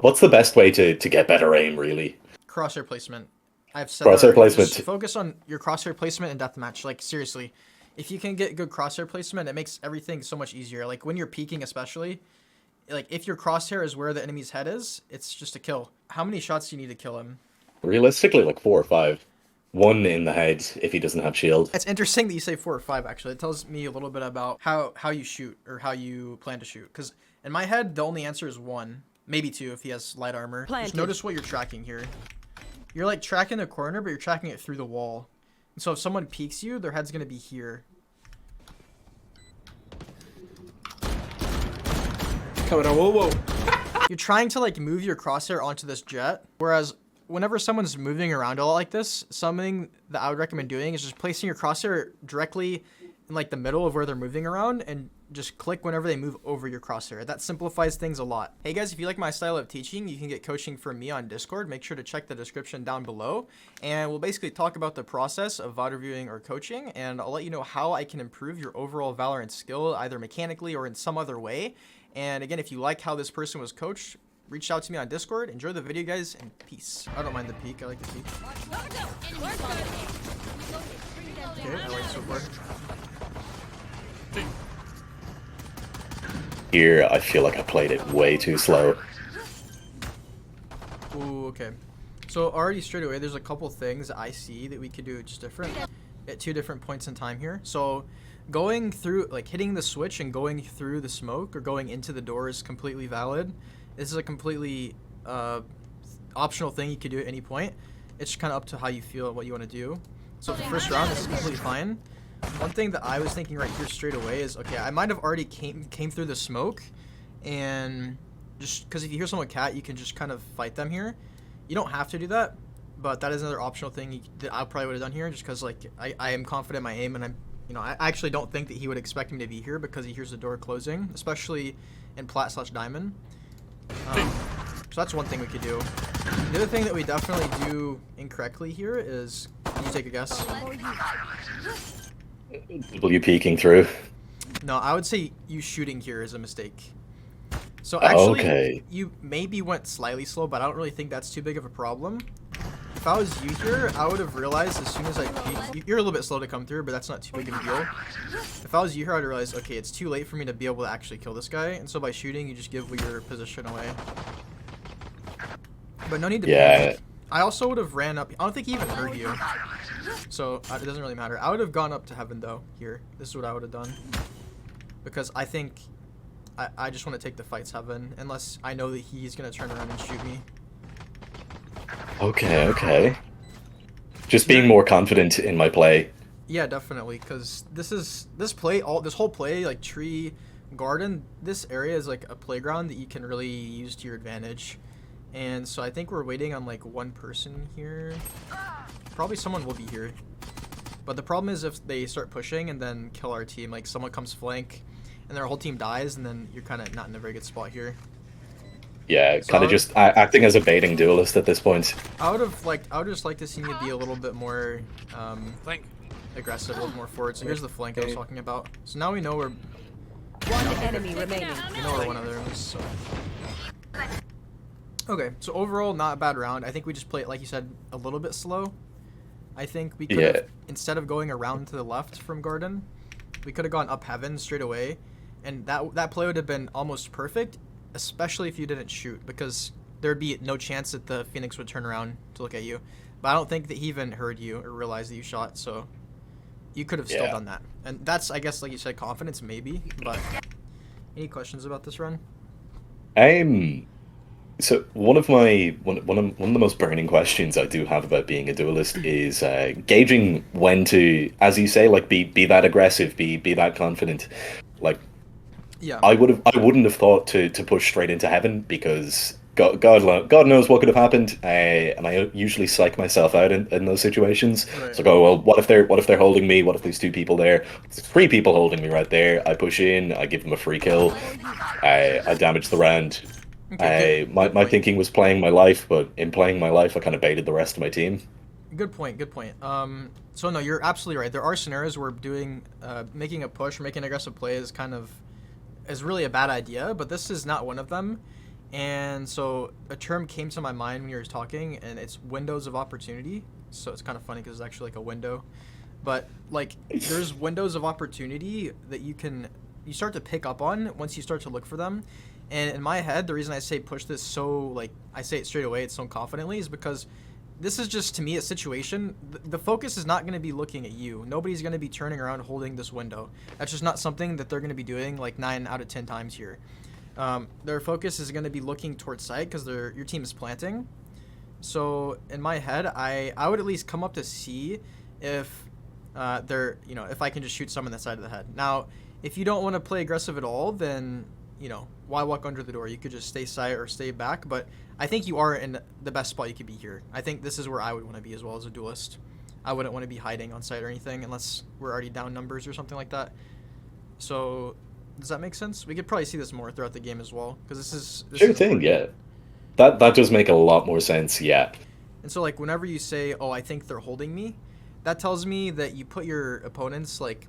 what's the best way to get better aim, really? Crosshair placement. I've said that Crosshair already. Just placement. focus on your crosshair placement in deathmatch. Like, seriously. If you can get good crosshair placement, it makes everything so much easier. Like, when you're peeking especially, like, if your crosshair is where the enemy's head is, it's just a kill. How many shots do you need to kill him? Realistically, like 4 or 5. One in the head if he doesn't have shield. It's interesting that you say 4 or 5, actually. It tells me a little bit about how you shoot, or how you plan to shoot. Because in my head, the only answer is 1. Maybe 2 if he has light armor. Just notice what you're tracking here. You're like tracking the corner, but you're tracking it through the wall. And so if someone peeks you, their head's going to be here. Coming on, whoa, whoa. You're trying to like move your crosshair onto this jet, whereas whenever someone's moving around a lot like this, something that I would recommend doing is just placing your crosshair directly in like the middle of where they're moving around and just click whenever they move over your crosshair. That simplifies things a lot. Hey guys, if you like my style of teaching, you can get coaching from me on Discord. Make sure to check the description down below. And we'll basically talk about the process of VOD reviewing or coaching, and I'll let you know how I can improve your overall Valorant skill, either mechanically or in some other way. And again, if you like how this person was coached, reach out to me on Discord. Enjoy the video, guys, and peace. I don't mind the peek. I like the peek. Okay, I like so far. Here, I feel like I played it way too slow. Ooh, okay. So already straight away, there's a couple things that I see that we could do just different at 2 different points in time here. So going through, like hitting the switch and going through the smoke or going into the door is completely valid. This is a completely optional thing you could do at any point. It's kind of up to how you feel and what you want to do. So for the first round, this is completely fine. One thing that I was thinking right here straight away is, okay, I might have already came through the smoke, and just because if you hear someone cat, you can just kind of fight them here. You don't have to do that, but that is another optional thing that I probably would have done here, just because like I am confident in my aim, and I actually don't think that he would expect me to be here because he hears the door closing, especially in plat/diamond. So that's one thing we could do. The other thing that we definitely do incorrectly here is, can you take a guess? People you peeking through? No, I would say you shooting here is a mistake. So actually, okay. You maybe went slightly slow, but I don't really think that's too big of a problem. If I was you here, I would have realized as soon as I peeked, you're a little bit slow to come through, but that's not too big of a deal. If I was you here, I'd realize, okay, it's too late for me to be able to actually kill this guy, and so by shooting, you just give your position away. But no need to panic. I also would have ran up. I don't think he even heard you, so it doesn't really matter. I would have gone up to heaven though. Here, this is what I would have done, because I think I just want to take the fights heaven, unless I know that he's gonna turn around and shoot me. Okay, okay. Just being more confident in my play. Yeah, definitely, because this whole play, like tree, garden, this area is like a playground that you can really use to your advantage. And so I think we're waiting on like one person here. Probably someone will be here. But the problem is if they start pushing and then kill our team, like someone comes flank and their whole team dies, and then you're kind of not in a very good spot here. Yeah, so kind of just acting as a baiting duelist at this point. I would just like to see you be a little bit more aggressive, a little more forward. So here's the flank I was talking about. So now we know we're one enemy remaining. We know where one other is. So. Okay, so overall, not a bad round. I think we just played, like you said, a little bit slow. I think we could have, instead of going around to the left from garden, we could have gone up heaven straight away, and that play would have been almost perfect, especially if you didn't shoot, because there'd be no chance that the Phoenix would turn around to look at you. But I don't think that he even heard you or realized that you shot, so you could have still done that. And that's, I guess, like you said, confidence maybe. But any questions about this run? So one of the most burning questions I do have about being a duelist is gauging when to, as you say, like be that aggressive, be that confident. Like, yeah, I wouldn't have thought to push straight into heaven, because God knows what could have happened, and I usually psych myself out in those situations. Right. So go, well, what if they're holding me? What if there's 2 people there? There's 3 people holding me right there. I push in, I give them a free kill, I damage the round. Okay, my thinking was playing my life, but in playing my life, I kind of baited the rest of my team. Good point. Good point. So no, you're absolutely right. There are scenarios where making a push, making an aggressive play is really a bad idea, but this is not one of them. And so a term came to my mind when you were talking, and it's windows of opportunity. So it's kind of funny because it's actually like a window. But like there's windows of opportunity that you start to pick up on once you start to look for them. And in my head, the reason I say push this so, like, I say it straight away, it's so confidently, is because this is just, to me, a situation. The focus is not going to be looking at you. Nobody's going to be turning around holding this window. That's just not something that they're going to be doing, like, 9 out of 10 times here. Their focus is going to be looking towards side because your team is planting. So, in my head, I would at least come up to see if if I can just shoot some in the side of the head. Now, if you don't want to play aggressive at all, then why walk under the door? You could just stay side or stay back, but I think you are in the best spot you could be here. I think this is where I would want to be as well as a duelist. I wouldn't want to be hiding on site or anything unless we're already down numbers or something like that. So, does that make sense? We could probably see this more throughout the game as well, because this is Sure thing, yeah. That does make a lot more sense, yeah. And so, like, whenever you say, oh, I think they're holding me, that tells me that you put your opponents, like,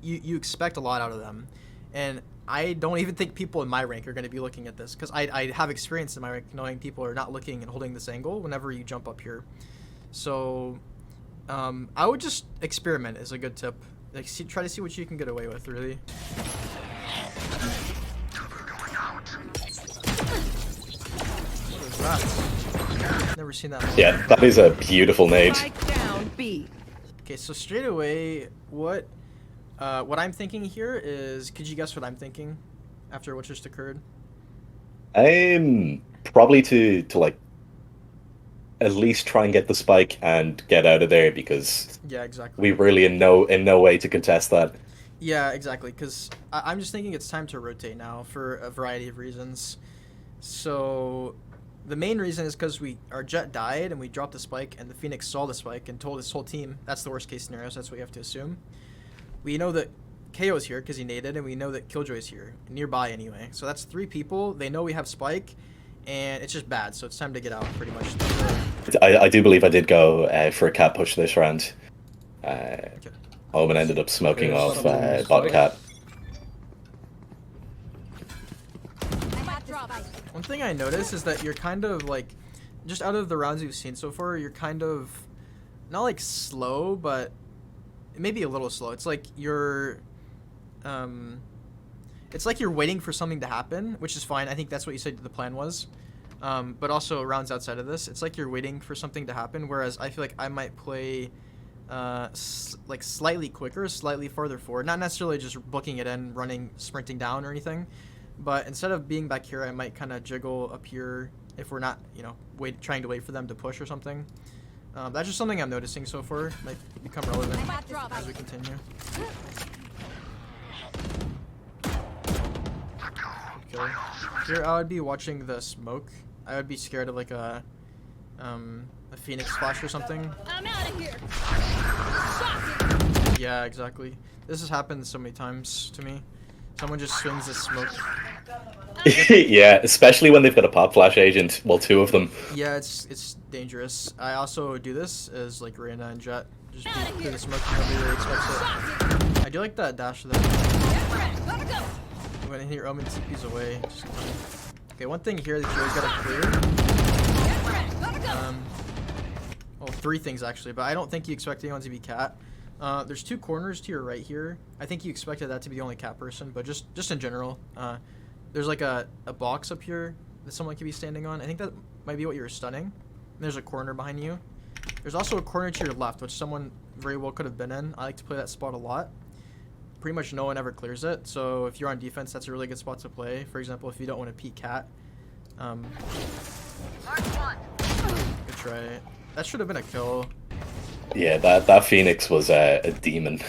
you expect a lot out of them. And I don't even think people in my rank are going to be looking at this, because I have experience in my rank knowing people are not looking and holding this angle whenever you jump up here. So I would just experiment is a good tip. Like, try to see what you can get away with, really. What is that? Never seen that. Yeah, that is a beautiful nade. Strike down B. Okay, so straight away, what I'm thinking here is, could you guess what I'm thinking after what just occurred? Probably to like at least try and get the spike and get out of there, because Yeah, exactly. we really in no way to contest that. Yeah, exactly, because I'm just thinking it's time to rotate now for a variety of reasons. So the main reason is because our jet died and we dropped the spike, and the Phoenix saw the spike and told his whole team. That's the worst case scenario, so that's what you have to assume. We know that KO is here because he naded, and we know that Killjoy is here, nearby anyway. So that's 3 people. They know we have spike, and it's just bad, so it's time to get out, pretty much. I do believe I did go for a cat push this round. Okay. Omen ended up smoking There's off someone bot spike. cat. One thing I noticed is that you're kind of like, just out of the rounds we've seen so far, you're kind of not like slow, but maybe a little slow. It's like you're waiting for something to happen, which is fine. I think that's what you said the plan was. But also rounds outside of this, it's like you're waiting for something to happen, whereas I feel like I might play like slightly quicker, slightly farther forward, not necessarily just booking it in, running, sprinting down or anything, but instead of being back here, I might kind of jiggle up here if we're not, trying to wait for them to push or something. That's just something I'm noticing so far. Might become relevant as we continue. Okay. Here I would be watching the smoke. I would be scared of like a Phoenix flash or something. I'm out of here. Yeah, exactly. This has happened so many times to me. Someone just swings the smoke. Yeah, especially when they've got a pop flash agent. Well, 2 of them. Yeah, it's dangerous. I also do this as like Reyna and Jet. Just through the smoke, nobody really expects it. I do like that dash though. When your Omen TP's away. Just okay, one thing here that you always gotta clear. Well, 3 things actually, but I don't think you expect anyone to be cat. There's 2 corners to your right here. I think you expected that to be the only cat person, but just in general, there's like a box up here that someone could be standing on. I think that might be what you were stunning. And there's a corner behind you. There's also a corner to your left, which someone very well could have been in. I like to play that spot a lot. Pretty much no one ever clears it, so if you're on defense, that's a really good spot to play. For example, if you don't want to peek cat. Good try. That should have been a kill. Yeah, that Phoenix was a demon.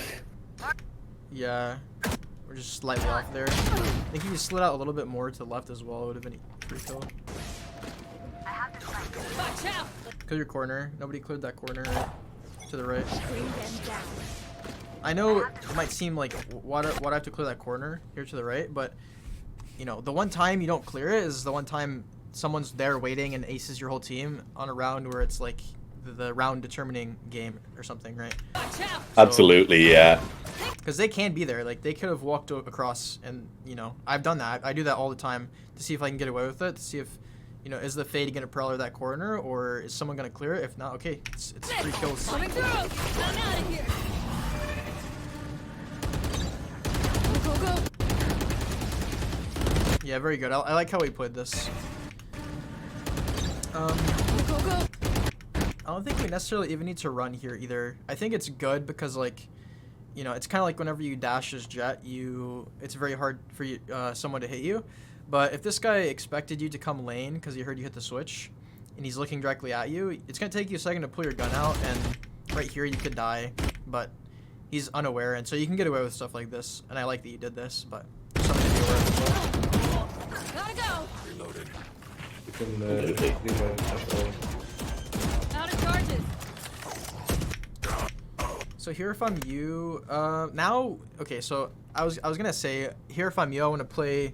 Yeah, we're just slightly off there. I think if you slid out a little bit more to the left as well, it would have been a free kill. Watch out. Clear your corner. Nobody cleared that corner to the right. I know it might seem like, why do I have to clear that corner here to the right? But, the one time you don't clear it is the one time someone's there waiting and aces your whole team on a round where it's like the round determining game or something, right? Absolutely, yeah. Because they can be there. Like, they could have walked across, and, you know, I've done that. I do that all the time to see if I can get away with it, to see if, you know, is the Fade going to prowler that corner, or is someone going to clear it? If not, okay, it's 3 kills. Coming through. I'm out of here. Go, go, go. Yeah, very good. I like how we played this. Go, go. I don't think we necessarily even need to run here either. I think it's good because, like, you know, it's kind of like whenever you dash as Jet, it's very hard for you, someone to hit you. But if this guy expected you to come lane because he heard you hit the switch, and he's looking directly at you, it's going to take you a second to pull your gun out, and right here you could die. But he's unaware, and so you can get away with stuff like this. And I like that you did this, but something to be aware of as well. Gotta go. You can rewind after. Out of charges. So here, if I'm you, now, okay, so I was gonna say, here if I'm you, I want to play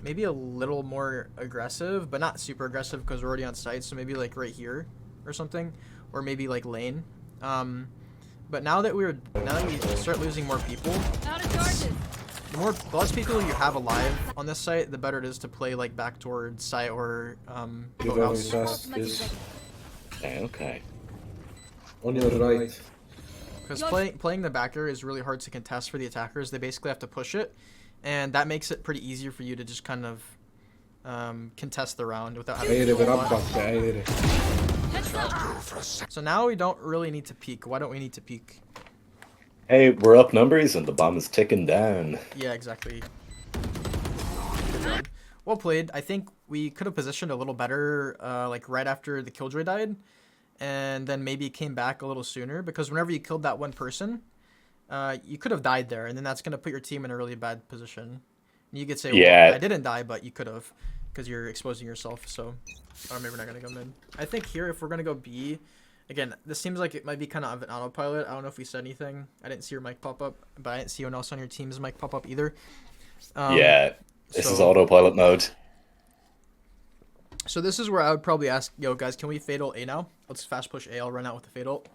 maybe a little more aggressive, but not super aggressive because we're already on site, so maybe like right here or something, or maybe like lane. But now that we start losing more people, Out of charges. the less people you have alive on this site, the better it is to play like back towards site or You boathouse. very fast is Okay. on your right. Because playing the backer is really hard to contest for the attackers. They basically have to push it, and that makes it pretty easy for you to just kind of contest the round without having Hey, to they go were a up lot. back there. So now we don't really need to peek. Why don't we need to peek? Hey, we're up numbers and the bomb is ticking down. Yeah, exactly. Well played. I think we could have positioned a little better, like right after the Killjoy died, and then maybe came back a little sooner, because whenever you killed that one person, you could have died there, and then that's going to put your team in a really bad position. And you could say, Yeah. well, I didn't die, but you could have, because you're exposing yourself, so... Or maybe we're not going to go mid. I think here, if we're going to go B, again, this seems like it might be kind of an autopilot. I don't know if we said anything. I didn't see your mic pop up, but I didn't see anyone else on your team's mic pop up either. Yeah, this is so- autopilot mode. So this is where I would probably ask, yo, guys, can we Fatal A now? Let's fast push A. I'll run out with the Fatal.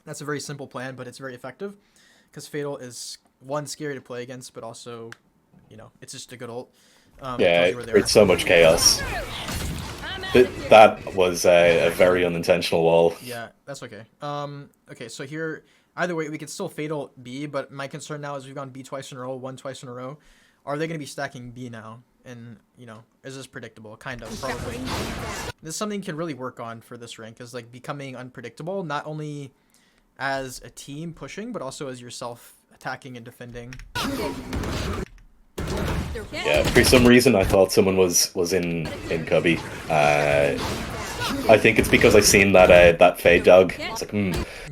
That's a very simple plan, but it's very effective. Because Fatal is, one, scary to play against, but also, you know, it's just a good ult. Yeah, tells you where it they are. creates so much chaos. I'm out of here. That was a very unintentional wall. Yeah, that's okay. Okay, so here, either way, we could still Fatal B, but my concern now is we've gone B twice in a row, 1 twice in a row. Are they going to be stacking B now? And, you know, is this predictable? Kind of, probably. This is something you can really work on for this rank, is like becoming unpredictable, not only as a team pushing, but also as yourself attacking and defending. Yeah, for some reason I thought someone was in Cubby. I think it's because I seen that Fade dog. It's like,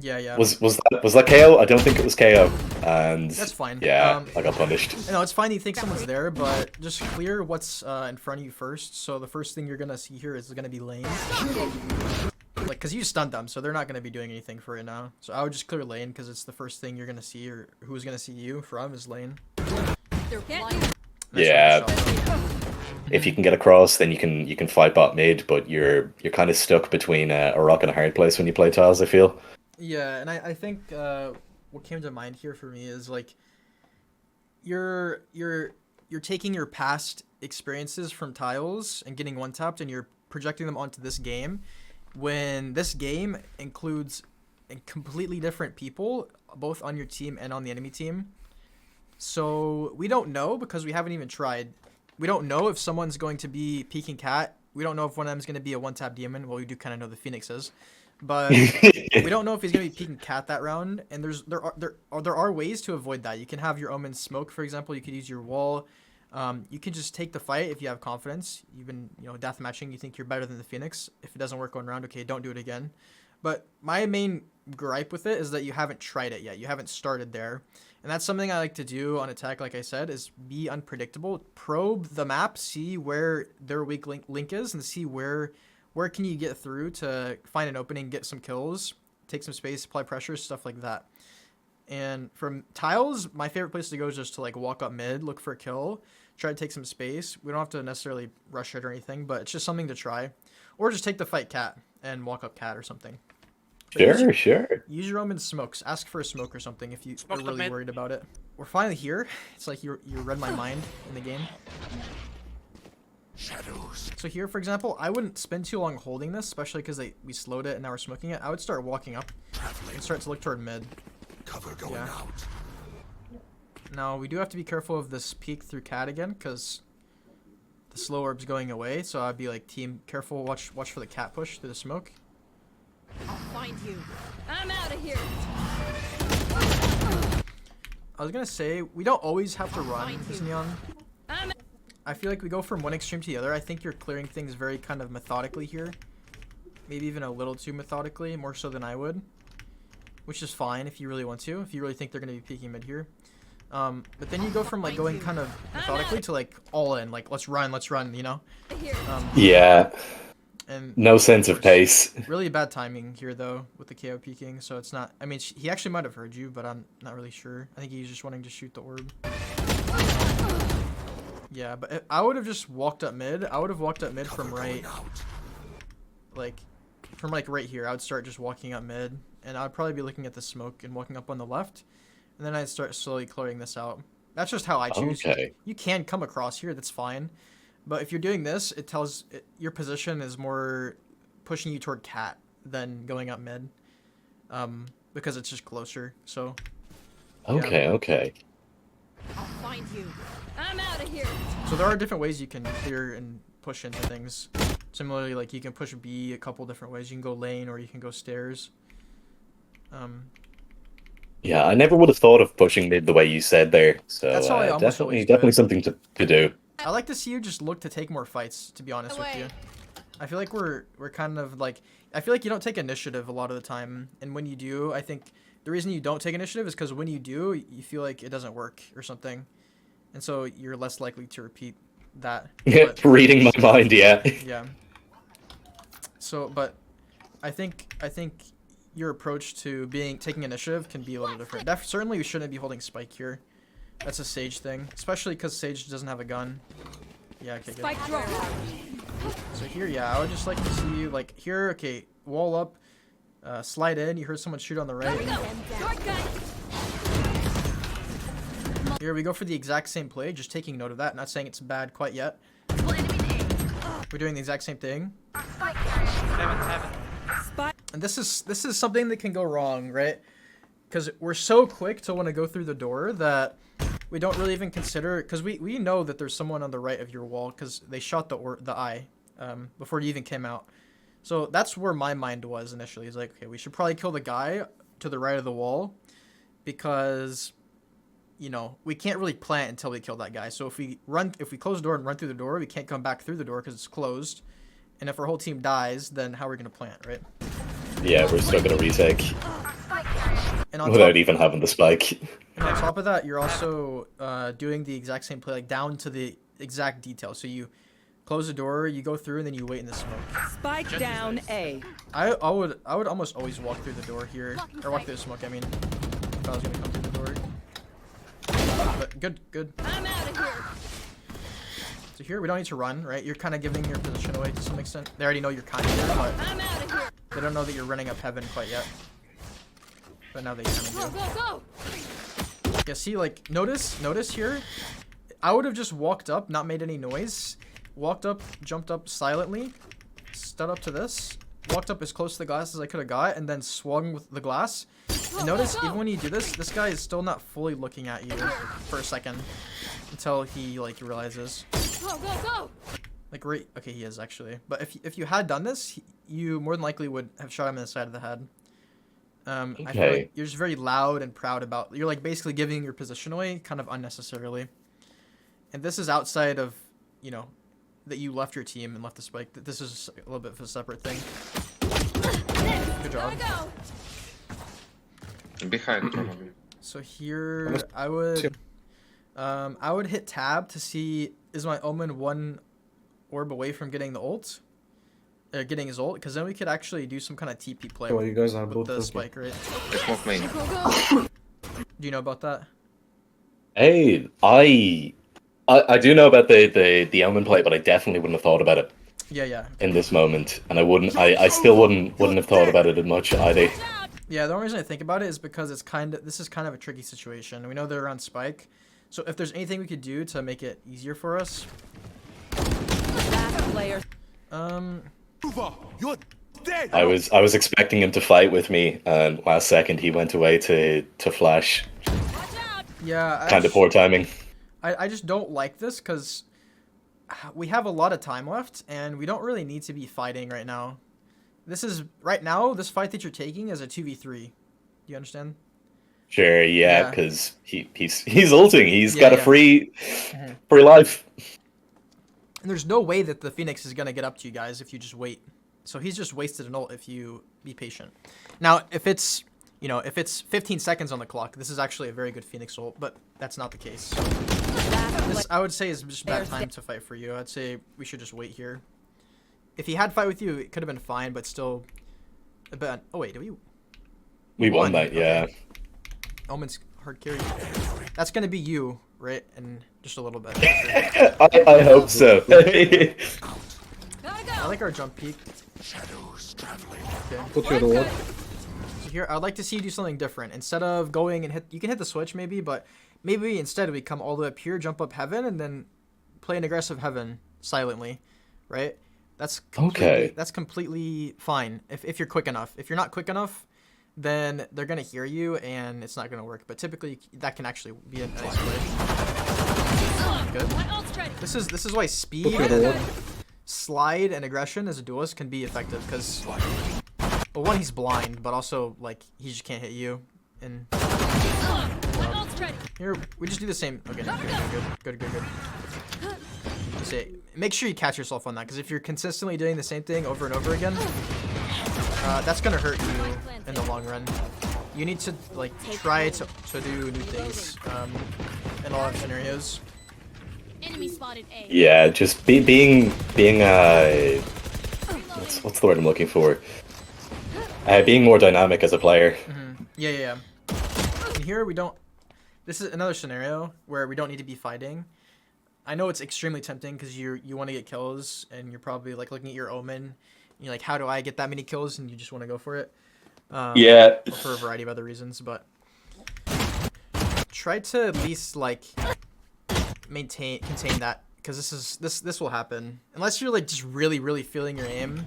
Yeah. was that KO? I don't think it was KO. And That's fine. Yeah, I got punished. You know, it's fine you think someone's there, but just clear what's in front of you first. So the first thing you're going to see here is going to be lane. Like, because you stunned them, so they're not going to be doing anything for it now. So I would just clear lane, because it's the first thing you're going to see, or who's going to see you from is lane. Nice Yeah. shot. If you can get across, then you can fight bot mid, but you're kind of stuck between a rock and a hard place when you play tiles, I feel. Yeah, and I think what came to mind here for me is like you're taking your past experiences from tiles and getting one tapped, and you're projecting them onto this game, when this game includes completely different people, both on your team and on the enemy team. So we don't know, because we haven't even tried. We don't know if someone's going to be peeking cat. We don't know if one of them is going to be a one-tap demon. Well, we do kind of know the Phoenix is. But we don't know if he's going to be peeking cat that round. And there are ways to avoid that. You can have your Omen smoke, for example. You could use your wall. You can just take the fight if you have confidence. You've been, death matching. You think you're better than the Phoenix. If it doesn't work going around, okay, don't do it again. But my main gripe with it is that you haven't tried it yet. You haven't started there. And that's something I like to do on attack, like I said, is be unpredictable. Probe the map, see where their weak link is, and see where can you get through to find an opening, get some kills, take some space, apply pressure, stuff like that. And from tiles, my favorite place to go is just to like walk up mid, look for a kill, try to take some space. We don't have to necessarily rush it or anything, but it's just something to try. Or just take the fight cat and walk up cat or something. Sure, sure. Use your omen smokes. Ask for a smoke or something if you're Smoke the really mid. worried about it. We're finally here. It's like you read my mind in the game. So here, for example, I wouldn't spend too long holding this, especially because we slowed it and now we're smoking it. I would start walking up and start to look toward mid. Cover going out. Now, we do have to be careful of this peek through cat again, because the slow orb's going away. So I'd be like, team, careful, watch for the cat push through the smoke. I'll find you. I'm out of here. I was gonna say, we don't always have to run this neon. I'm I feel like we go from one extreme to the other. I think you're clearing things very kind of methodically here. Maybe even a little too methodically, more so than I would. Which is fine if you really want to, if you really think they're going to be peeking mid here. But then you go from like going kind of methodically to like all in, like let's run, you know? here. Yeah. And No sense of pace. really bad timing here though with the KO peeking, so it's not, I mean, he actually might have heard you, but I'm not really sure. I think he's just wanting to shoot the orb. Yeah, but I would have just walked up mid. I would have walked up mid from right, like, from like right here. I would start just walking up mid, and I'd probably be looking at the smoke and walking up on the left, and then I'd start slowly clearing this out. That's just how I choose. Okay. You can come across here, that's fine. But if you're doing this, it tells your position is more pushing you toward cat than going up mid, because it's just closer. So. Okay, okay. I'll find you. I'm out of here. So there are different ways you can clear and push into things. Similarly, like you can push B a couple different ways. You can go lane or you can go stairs. Yeah, I never would have thought of pushing mid the way you said there. So That's how I almost definitely, always do definitely it. something to do. I like to see you just look to take more fights, to be honest with you. I feel like we're kind of like, I feel like you don't take initiative a lot of the time, and when you do, I think the reason you don't take initiative is because when you do, you feel like it doesn't work or something, and so you're less likely to repeat that. But, Reading my mind, yeah. yeah. So, but I think your approach to taking initiative can be a little different. Certainly, we shouldn't be holding spike here. That's a Sage thing, especially because Sage doesn't have a gun. Yeah, okay, good. Spike drop. So here, yeah, I would just like to see you, like, here, okay, wall up, slide in, you heard someone shoot on the right. Shotgun. Here we go for the exact same play, just taking note of that, not saying it's bad quite yet. We're doing the exact same thing. Heaven. Spike. And this is something that can go wrong, right? Because we're so quick to want to go through the door that we don't really even consider, because we know that there's someone on the right of your wall because they shot the eye before you even came out. So that's where my mind was initially. It's like, okay, we should probably kill the guy to the right of the wall because, you know, we can't really plant until we kill that guy. So if we close the door and run through the door, we can't come back through the door because it's closed. And if our whole team dies, then how are we going to plant, right? Yeah, we're still gonna retake And on without even having the spike. And on top of that, you're also doing the exact same play, like down to the exact detail. So you close the door, you go through, and then you wait in the smoke. Spike down A. I would almost always walk through the door here, or walk through the smoke. I mean, if I was gonna come through the door. But good. I'm out of here. So here we don't need to run, right? You're kind of giving your position away to some extent. They already know you're kind of here, but I'm out of here. they don't know that you're running up heaven quite yet. But now they kind of Go, do. go, go. Yeah, see, like, notice here, I would have just walked up, not made any noise, walked up, jumped up silently, stood up to this, walked up as close to the glass as I could have got, and then swung with the glass. And notice, even when you do this, this guy is still not fully looking at you for a second until he, like, realizes. Go, go, go. Like, right, okay, he is actually. But if you had done this, you more than likely would have shot him in the side of the head. I feel Okay. like you're just very loud and proud about, you're like basically giving your position away kind of unnecessarily. And this is outside of, you know, that you left your team and left the spike. This is a little bit of a separate thing. Good job. Gotta go. Behind, probably. So here I would hit tab to see, is my Omen one orb away from getting the ult? Getting his ult, because then we could actually do some kind of TP play Well, you guys are with both the looking. spike, right? They smoke main. Go, go. Do you know about that? Hey, I do know about the Omen play, but I definitely wouldn't have thought about it. Yeah. in this moment, and I still wouldn't have thought about it as much either. Yeah, the only reason I think about it is because this is kind of a tricky situation. We know they're on spike, so if there's anything we could do to make it easier for us, Last player. You're dead. I was expecting him to fight with me, and last second he went away to flash. yeah, Kind of poor timing. I just don't like this because we have a lot of time left, and we don't really need to be fighting right now. Right now, this fight that you're taking is a 2v3. Do you understand? Sure, yeah, Yeah. because he's ulting. He's Yeah, got a yeah. free life. And there's no way that the Phoenix is going to get up to you guys if you just wait. So he's just wasted an ult if you be patient. Now, if it's 15 seconds on the clock, this is actually a very good Phoenix ult, but that's not the case. This, I would say, is just bad time to fight for you. I'd say we should just wait here. If he had fight with you, it could have been fine, but still a bit. Oh wait, We won that, yeah. Omen's hard carry. That's gonna be you, right? And just a little bit. I hope so. Gotta I go. like our jump peak. Okay. Put your ward. So here, I'd like to see you do something different. Instead of going and you can hit the switch maybe, but maybe instead we come all the way up here, jump up heaven, and then play an aggressive heaven silently, right? That's completely fine if you're quick enough. If you're not quick enough, then they're gonna hear you and it's not gonna work. But typically that can actually be a nice play. Good. My ult's ready. This is why speed, Put your ward. slide, and aggression as a duelist can be effective because, well, one, he's blind, but also like he just can't hit you. And My ult's ready. here we just do the same. Okay, good. Say, make sure you catch yourself on that, because if you're consistently doing the same thing over and over again, that's gonna hurt you in the long run. You need to like try to do new things in a lot of scenarios. Enemy spotted A. Yeah, just being what's the word I'm looking for? Being more dynamic as a player. Yeah. And here we don't. This is another scenario where we don't need to be fighting. I know it's extremely tempting because you want to get kills and you're probably like looking at your Omen. And you're like, how do I get that many kills? And you just want to go for it. Yeah. Or for a variety of other reasons, but try to at least like contain that, because this will happen unless you're like just really feeling your aim.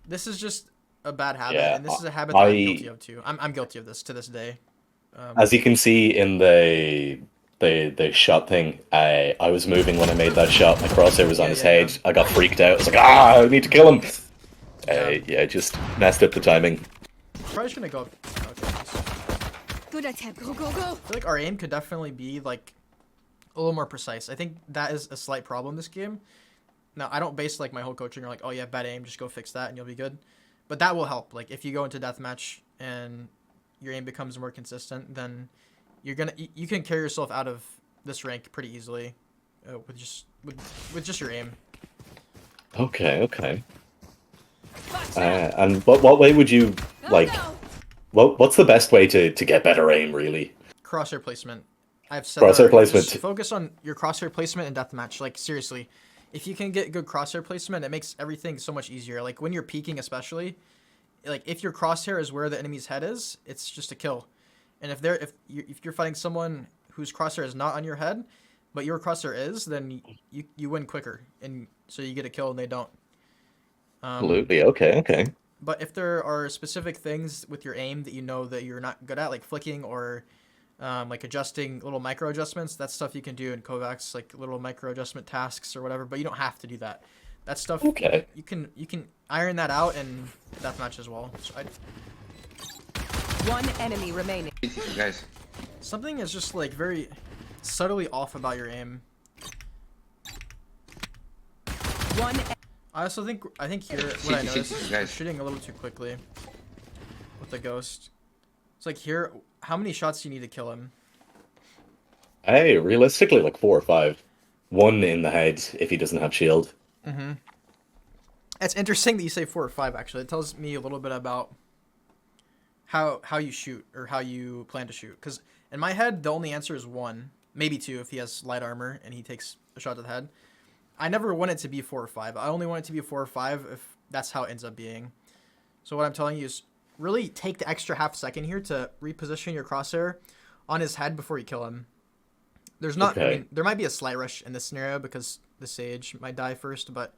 This is just a bad habit, Yeah, and this is a habit that I'm guilty of too. I'm guilty of this to this day. As you can see in the shot thing, I was moving when I made that shot. My crosshair was on his head. I got freaked out. I was like, I need to kill him. Yeah, just messed up the timing. Probably just gonna go up. Okay, nice. Good attempt. Go. I feel like our aim could definitely be like a little more precise. I think that is a slight problem this game. Now, I don't base like my whole coaching on like, oh yeah, bad aim, just go fix that and you'll be good. But that will help. Like if you go into deathmatch and your aim becomes more consistent, then you can carry yourself out of this rank pretty easily with just your aim. Okay. And what way would you like? What's the best way to get better aim, really? Crosshair placement. I've said Crosshair that already. placement. Just focus on your crosshair placement in deathmatch. Like seriously, if you can get good crosshair placement, it makes everything so much easier. Like when you're peeking, especially, like if your crosshair is where the enemy's head is, it's just a kill. And if you're fighting someone whose crosshair is not on your head, but your crosshair is, then you win quicker, and so you get a kill and they don't. Absolutely. Okay. But if there are specific things with your aim that you know that you're not good at, like flicking or like adjusting little micro adjustments, that's stuff you can do in Kovacs, like little micro adjustment tasks or whatever. But you don't have to do that. That stuff you can iron that out in deathmatch as well. So One enemy remaining. Guys. something is just like very subtly off about your aim. I think here what I noticed is we're shooting a little too quickly with the ghost. It's like here, how many shots do you need to kill him? Hey, realistically, like 4 or 5. 1 in the head if he doesn't have shield. It's interesting that you say 4 or 5. Actually, it tells me a little bit about how you shoot or how you plan to shoot. Because in my head, the only answer is 1, maybe 2 if he has light armor and he takes a shot to the head. I never want it to be 4 or 5. I only want it to be 4 or 5 if that's how it ends up being. So what I'm telling you is really take the extra half second here to reposition your crosshair on his head before you kill him. There's not, I mean, there might be a slight rush in this scenario because the Sage might die first, but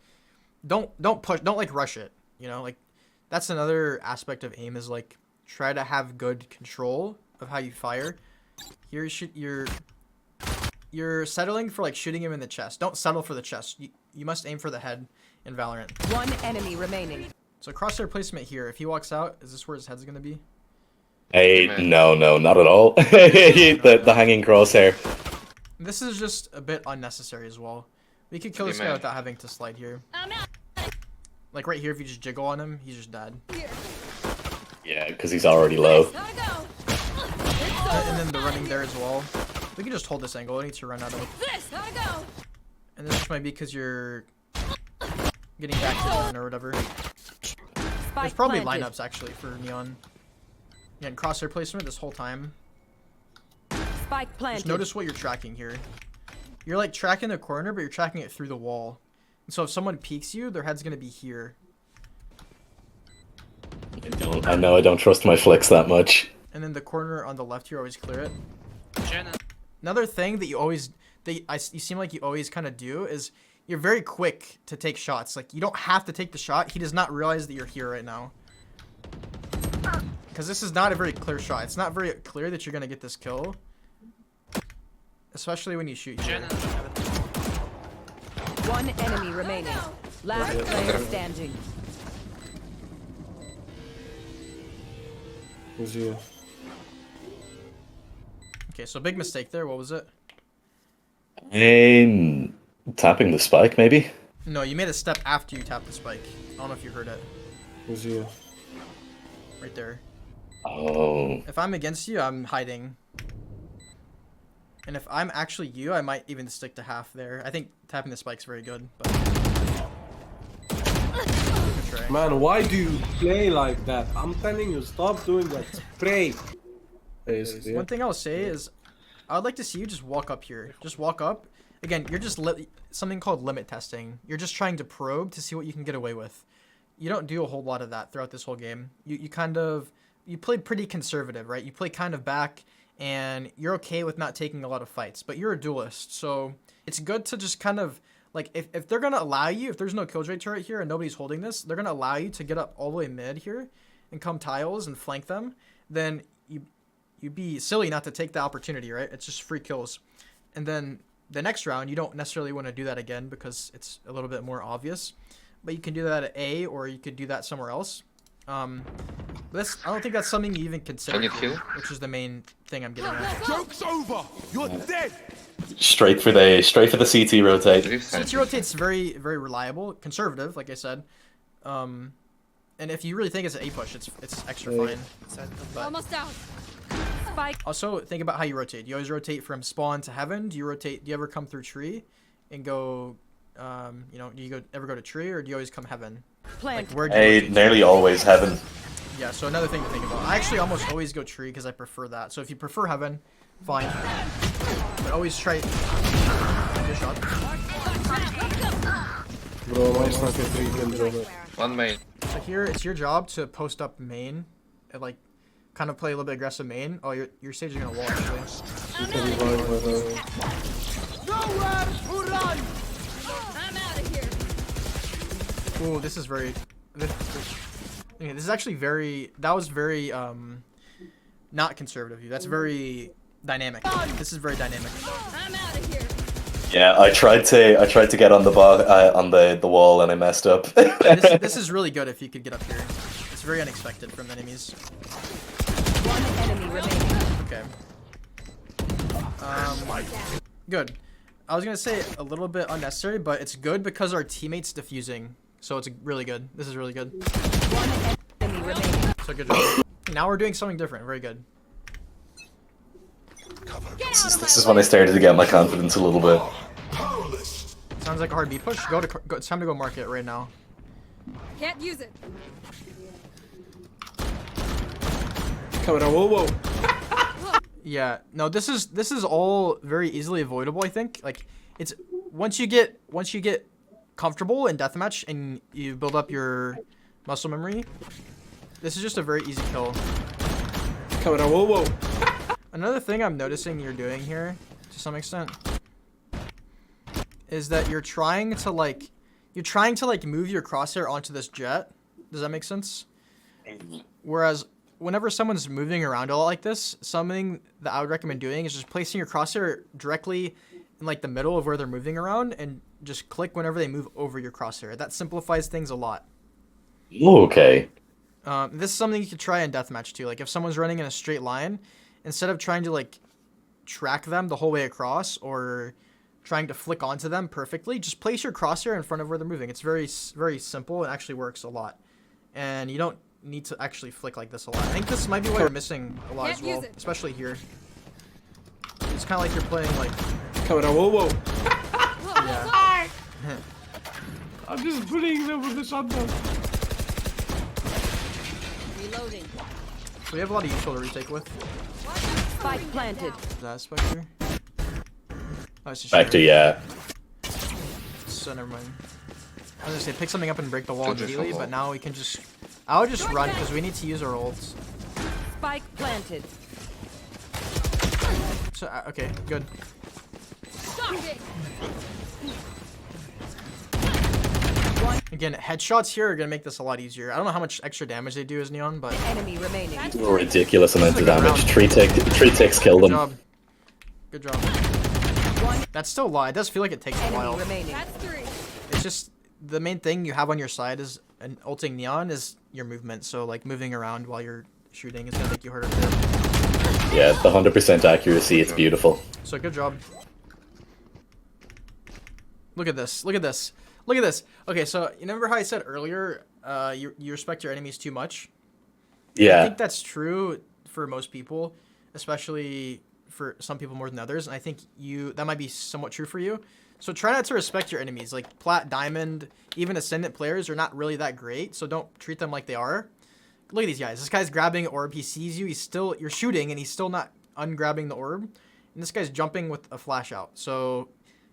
don't push, don't like rush it. You know, like that's another aspect of aim is like try to have good control of how you fire. Here you're settling for like shooting him in the chest. Don't settle for the chest. You must aim for the head in Valorant. One enemy remaining. So crosshair placement here. If he walks out, is this where his head's gonna be? Hey, no, not at all. the hanging crosshair. This is just a bit unnecessary as well. We could kill this guy without having to slide here. I'm out. Like right here, if you just jiggle on him, he's just dead. Yeah, because he's already low. Gotta go. And then the running there as well. We can just hold this angle. I need to run out of it. This. Gotta go. And this just might be because you're getting back to the run or whatever. There's probably lineups actually for Neon. Yeah, and crosshair placement this whole time. Spike planted. Just notice what you're tracking here. You're like tracking the corner, but you're tracking it through the wall. And so if someone peeks you, their head's gonna be here. I know I don't trust my flicks that much. And then the corner on the left here, always clear it. Shannon. Another thing that you seem like you always kind of do is you're very quick to take shots. Like you don't have to take the shot. He does not realize that you're here right now. Because this is not a very clear shot. It's not very clear that you're gonna get this kill. Especially when you shoot here. Shannon. One enemy remaining. Last player standing. Who's you? Okay, so big mistake there. What was it? Tapping the spike, maybe? No, you made a step after you tapped the spike. I don't know if you heard it. Who's you? Right there. Oh. If I'm against you, I'm hiding. And if I'm actually you, I might even stick to half there. I think tapping the spike's very good, but... Good try. Man, why do you play like that? I'm telling you, stop doing that. Spray. Basically. One thing I'll say is, I would like to see you just walk up here. Just walk up. Again, you're just something called limit testing. You're just trying to probe to see what you can get away with. You don't do a whole lot of that throughout this whole game. You played pretty conservative, right? You play kind of back, and you're okay with not taking a lot of fights. But you're a duelist, so it's good to just kind of, like, if they're going to allow you, if there's no killjoy turret here and nobody's holding this, they're going to allow you to get up all the way mid here and come tiles and flank them, then you'd be silly not to take the opportunity, right? It's just free kills. And then the next round, you don't necessarily want to do that again because it's a little bit more obvious. But you can do that at A, or you could do that somewhere else. I don't think that's something you even consider, Can you kill? which is the main thing I'm getting at. Joke's over! You're dead! Straight for the CT rotate. CT rotate's very, very reliable, conservative, like I said. And if you really think it's an A push, it's extra fine. But Almost out. Spike. also think about how you rotate. You always rotate from spawn to heaven. Do you ever come through tree and go, do you ever go to tree, or do you always come heaven? Plant. Like, where do you Hey, rotate? nearly always heaven. Yeah, so another thing to think about. I actually almost always go tree because I prefer that. So if you prefer heaven, fine. But always try. Good shot. Bro, why is not a 3 kills over? One main. So here, it's your job to post up main, and like, kind of play a little bit aggressive main. Oh, your Sage is gonna wall actually. Nowhere to run! I'm out of here. Ooh, this is very. Okay, this is actually very. That was very not conservative of you. That's very dynamic. This is very dynamic. I'm out of here. Yeah, I tried to get on the wall and I messed up. This is really good if you could get up here. It's very unexpected from enemies. One enemy remaining. Okay. Good. I was gonna say a little bit unnecessary, but it's good because our teammates defusing. So it's really good. This is really good. One enemy remaining. So good job. Now we're doing something different. Very good. This is when I started to get my confidence a little bit. Sounds like a hard B push. It's time to go market right now. Can't use it. Camera, whoa. Yeah. No, this is all very easily avoidable. I think. Like, it's once you get comfortable in deathmatch and you build up your muscle memory, this is just a very easy kill. Camera, whoa. Another thing I'm noticing you're doing here, to some extent, is that you're trying to like move your crosshair onto this jet. Does that make sense? Whereas whenever someone's moving around a lot like this, something that I would recommend doing is just placing your crosshair directly in like the middle of where they're moving around and just click whenever they move over your crosshair. That simplifies things a lot. Okay. This is something you could try in deathmatch too. Like if someone's running in a straight line, instead of trying to like track them the whole way across or trying to flick onto them perfectly, just place your crosshair in front of where they're moving. It's very, very simple. It actually works a lot. And you don't need to actually flick like this a lot. I think this might be what you're missing a lot as well, especially here. It's kind of like you're playing like... Camera, whoa. Yeah. I'm just bullying them with the shotgun. Reloading. So we have a lot of useful to retake with. Spike planted. Is that a Spectre? Oh, it's just Spectre, Shooter. yeah. So never mind. I was gonna say pick something up and break the wall Don't immediately, just but now we can just... I would just run because we need to use our ults. Spike planted. So, okay, good. Again, headshots here are gonna make this a lot easier. I don't know how much extra damage they do as Neon, but Enemy remaining. A ridiculous amount of This is a good damage. round. Three ticks killed good them. job. Good job. That's still a lot. It does feel like it takes a Enemy while. remaining. That's 3. It's just the main thing you have on your side is an ulting Neon is your movement. So like moving around while you're shooting is gonna make you harder to hit. Yeah, the 100% accuracy, it's beautiful. So good job. Look at this. Look at this. Look at this. Okay, so you remember how I said earlier, you respect your enemies too much? I Yeah. think that's true for most people, especially for some people more than others. And I think that might be somewhat true for you. So try not to respect your enemies. Like Plat, Diamond, even Ascendant players are not really that great. So don't treat them like they are. Look at these guys. This guy's grabbing an orb. He sees you. You're shooting, and he's still not ungrabbing the orb. And this guy's jumping with a flash out. So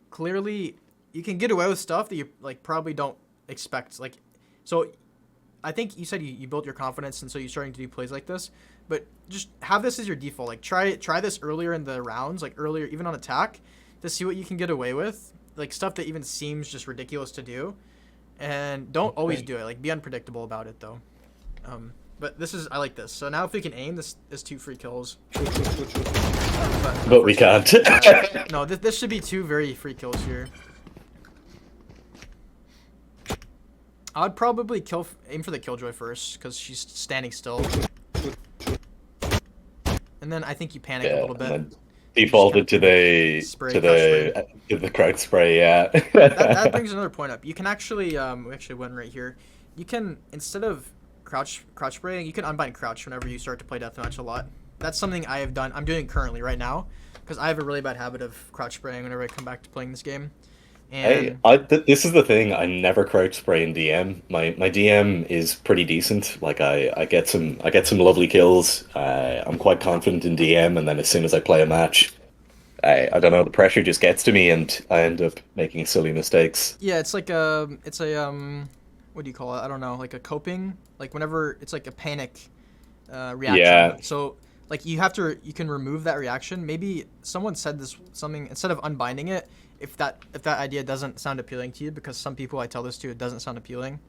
clearly, you can get away with stuff that you like probably don't expect. Like, so I think you said you built your confidence, and so you're starting to do plays like this. But just have this as your default. Like try this earlier in the rounds, like earlier even on attack, to see what you can get away with. Like stuff that even seems just ridiculous to do, and don't always do it. Like be unpredictable about it though. But I like this. So now if we can aim, this is 2 free kills. But we can't. No, this should be 2 very free kills here. I'd probably aim for the Killjoy first because she's standing still. And then I think you panic a little bit. and then defaulted to the crowd spray. Yeah. That brings another point up. You can actually we actually went right here. You can, instead of crouch spraying, you can unbind crouch whenever you start to play deathmatch a lot. That's something I have done. I'm doing currently right now because I have a really bad habit of crouch spraying whenever I come back to playing this game. And Hey, this is the thing. I never crouch spray in DM. My DM is pretty decent. Like I get some lovely kills. I'm quite confident in DM, and then as soon as I play a match, I don't know, the pressure just gets to me, and I end up making silly mistakes. yeah, it's like what do you call it? I don't know, like a coping. Like whenever it's like a panic reaction. Yeah. So like you can remove that reaction. Maybe someone said something instead of unbinding it. If that idea doesn't sound appealing to you, because some people I tell this to, it doesn't sound appealing.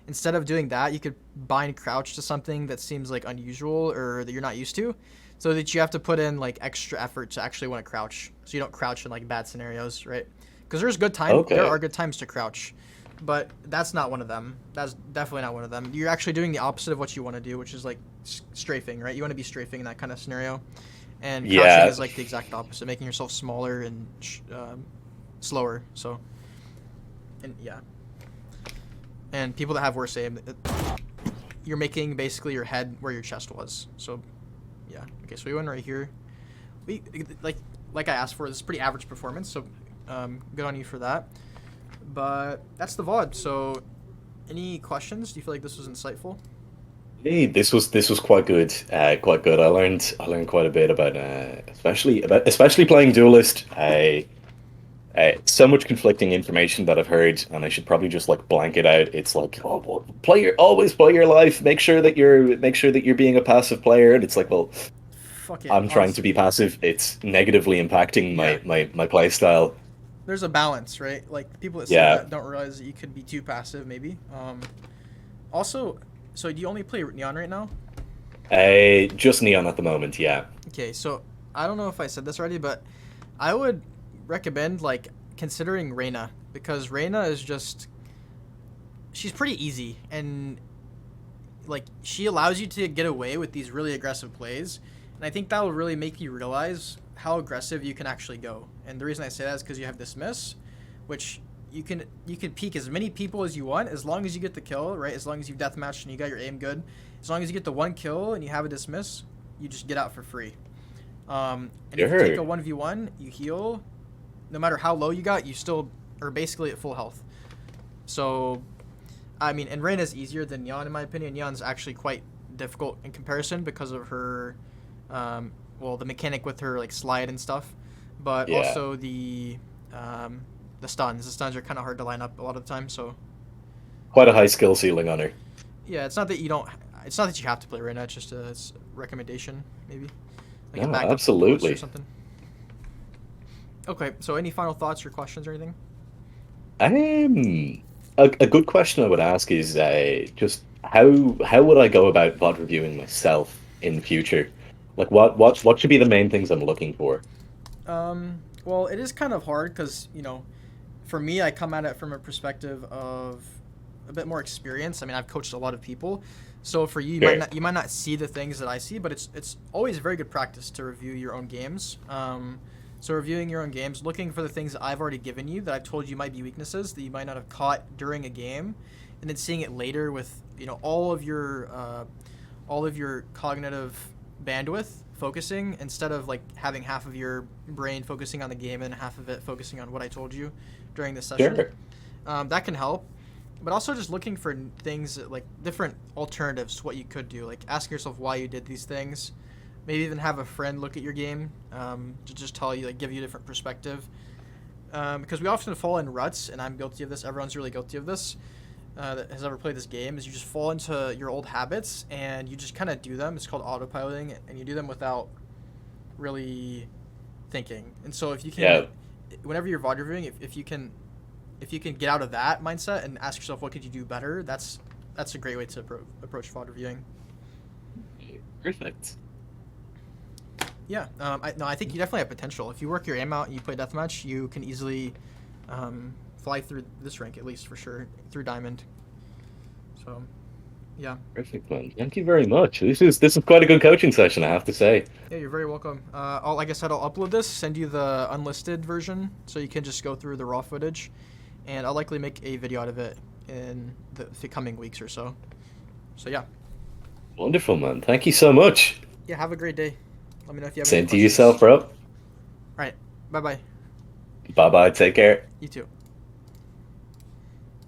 Instead of doing that, you could bind crouch to something that seems like unusual or that you're not used to, so that you have to put in like extra effort to actually want to crouch, so you don't crouch in like bad scenarios, right? Because there's good times. Okay. There are good times to crouch, but that's not one of them. That's definitely not one of them. You're actually doing the opposite of what you want to do, which is like strafing, right? You want to be strafing in that kind of scenario, and crouching Yeah. is like the exact opposite, making yourself smaller and slower. So, and yeah, and people that have worse aim, you're making basically your head where your chest was. So yeah, okay, so we went right here. We like I asked for, this is pretty average performance, so good on you for that. But that's the VOD. So any questions? Do you feel like this was insightful? Hey, this was quite good. Quite good. I learned quite a bit about especially playing Duelist. So much conflicting information that I've heard, and I should probably just like blank it out. It's like, oh, well, always play your life. Make sure that you're being a passive player. And it's like, well, Fuck it. I'm trying to honestly. be passive. It's negatively impacting Yeah. my play style. There's a balance, right? Like people that say Yeah. that don't realize that you could be too passive, maybe. Also, so do you only play Neon right now? Just Neon at the moment. Yeah. Okay, so I don't know if I said this already, but I would recommend like considering Reyna because Reyna is just she's pretty easy and like she allows you to get away with these really aggressive plays, and I think that will really make you realize how aggressive you can actually go. And the reason I say that is because you have Dismiss, which you can peek as many people as you want as long as you get the kill, right? As long as you've deathmatched and you got your aim good, as long as you get the one kill and you have a Dismiss, you just get out for free. And if you take a 1v1, you heal. No matter how low you got, you still are basically at full health. So, I mean, and Reyna's easier than Neon in my opinion. Neon's actually quite difficult in comparison because of her, well, the mechanic with her like slide and stuff, but Yeah. also the stuns. The stuns are kind of hard to line up a lot of the time. So, Quite a high skill ceiling on her. yeah, it's not that you don't. It's not that you have to play Reyna. It's just it's a recommendation, maybe. Like No, a backup absolutely. or something. Okay, so any final thoughts or questions or anything? A good question I would ask is just how would I go about VOD reviewing myself in the future? Like what should be the main things I'm looking for? Well, it is kind of hard because for me, I come at it from a perspective of a bit more experience. I mean, I've coached a lot of people, so for you, Sure. you might not see the things that I see, but it's always very good practice to review your own games. So reviewing your own games, looking for the things that I've already given you that I've told you might be weaknesses that you might not have caught during a game, and then seeing it later with all of your cognitive bandwidth focusing instead of like having half of your brain focusing on the game and half of it focusing on what I told you during the session. Sure. That can help, but also just looking for things like different alternatives to what you could do. Like ask yourself why you did these things. Maybe even have a friend look at your game to just tell you, like, give you a different perspective. Because we often fall in ruts, and I'm guilty of this. Everyone's really guilty of this that has ever played this game. Is you just fall into your old habits and you just kind of do them. It's called autopiloting, and you do them without really thinking. And so if you can, whenever you're VOD reviewing, if you can get out of that mindset and ask yourself what could you do better, that's a great way to approach VOD reviewing. Perfect. Yeah, I think you definitely have potential. If you work your aim out and you play deathmatch, you can easily fly through this rank, at least for sure, through Diamond. So, yeah. Perfect, man. Thank you very much. This is quite a good coaching session, I have to say. Yeah, you're very welcome. Like I said, I'll upload this, send you the unlisted version, so you can just go through the raw footage, and I'll likely make a video out of it in the coming weeks or so. So, yeah. Wonderful, man. Thank you so much. Yeah, have a great day. Let me know if you have Same any to questions. yourself, bro. All right. Bye-bye. Bye-bye. Take care. You too.